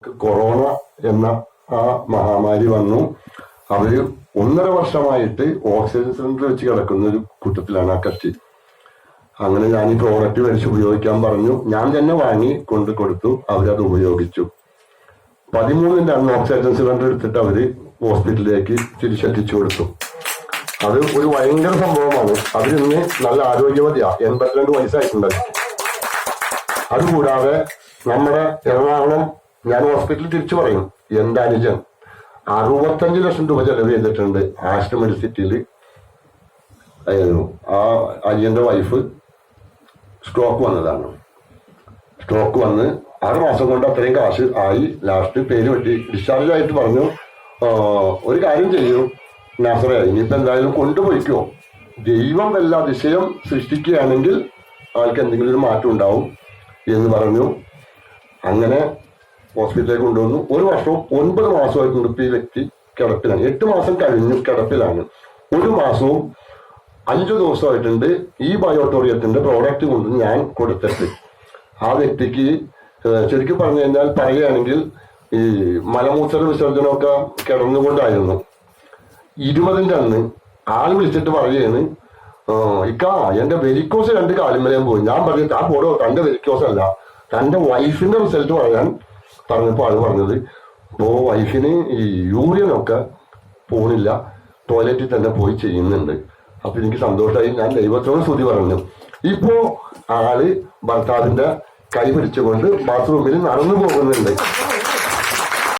Corona എന്ന ആ മഹാമാരി വന്നു. അവര് 1.5 വർഷമായിട്ട് ഓക്സിജൻ സിലിണ്ടർ വെച്ച് കിടക്കുന്ന ഒരു കൂട്ടത്തിലാണ് ആ കക്ഷി. അങ്ങനെ ഞാൻ ഈ പ്രോഡക്റ്റ് മേടിച്ച് ഉപയോഗിക്കാൻ പറഞ്ഞു. ഞാൻ തന്നെ വാങ്ങി കൊണ്ട് കൊടുത്തു. അവരത് ഉപയോഗിച്ചു. 13-ന്റെ അന്ന് ഓക്സിജൻ സിലിണ്ടർ എടുത്തിട്ട് അവര് ഹോസ്പിറ്റലിലേക്ക് തിരിച്ചെത്തിച്ചു കൊടുത്തു. അത് ഒരു ഭയങ്കര സംഭവമാണ്. അവരിന്ന് നല്ല ആരോഗ്യവതിയാ. 82 വയസ്സായിട്ടുണ്ട്. അതുകൂടാതെ നമ്മുടെ എറണാകുളം, ഞാൻ ഹോസ്പിറ്റലിൽ തിരിച്ചു പറയും, എന്റെ അനുജൻ 65 ലക്ഷം രൂപ ചെലവ് ചെയ്തിട്ടുണ്ട് ആസ്റ്റർ മെഡിസിറ്റിയിൽ. ആ അനിയന്റെ വൈഫ് സ്ട്രോക്ക് വന്നതാണ്. സ്ട്രോക്ക് വന്ന് 6 മാസം കൊണ്ട് അത്രയും കാശ് ആയി. ലാസ്റ്റ് പേര് വെട്ടി ഡിസ്ചാർജ് ആയിട്ട് പറഞ്ഞു, ഒരു കാര്യം ചെയ്യൂ നാസറേ, ഇനിയിപ്പോ എന്തായാലും കൊണ്ടുപോയിക്കോ, ദൈവം വല്ല അതിശയം സൃഷ്ടിക്കുകയാണെങ്കിൽ ആൾക്ക് എന്തെങ്കിലും ഒരു മാറ്റം ഉണ്ടാവും എന്ന് പറഞ്ഞു. അങ്ങനെ ഹോസ്പിറ്റലിലേക്ക് കൊണ്ടുവന്നു. 1 വർഷവും 9 മാസമായിട്ടുണ്ട് ഇപ്പൊ ഈ വ്യക്തി കിടപ്പിലാണ്. 8 മാസം കഴിഞ്ഞു കിടപ്പിലാണ്. 1 മാസവും 5 ദിവസമായിട്ടുണ്ട് ഈ ബയോട്ടോറിയത്തിന്റെ പ്രോഡക്റ്റ് കൊണ്ട് ഞാൻ കൊടുത്തിട്ട്. ആ വ്യക്തിക്ക് ശരിക്കും പറഞ്ഞു കഴിഞ്ഞാൽ പറയുകയാണെങ്കിൽ ഈ മലമൂത്ര വിസർജനമൊക്കെ കിടന്നുകൊണ്ടായിരുന്നു. 20-ന്റെ അന്ന് ആൾ വിളിച്ചിട്ട് പറയുകയാണ്, ഇക്കാ എന്റെ വെരിക്കോസ് 2 കാലുമേലും പോയി. ഞാൻ പറഞ്ഞു, ആ പോടോ, തന്റെ വെരിക്കോസ് അല്ല, തന്റെ വൈഫിന്റെ റിസൾട്ട് പറയാൻ പറഞ്ഞപ്പോ ആള് പറഞ്ഞത്, വൈഫിന് ഈ യൂറിയനൊക്കെ പോണില്ല, ടോയ്ലറ്റിൽ തന്നെ പോയി ചെയ്യുന്നുണ്ട്. അപ്പൊ എനിക്ക് സന്തോഷമായി. ഞാൻ ദൈവത്തോട് സ്തുതി പറഞ്ഞു. ഇപ്പോ ആള് ഭർത്താവിന്റെ കൈ പിടിച്ചുകൊണ്ട് ബാത്റൂമിൽ നടന്നു പോകുന്നുണ്ട്.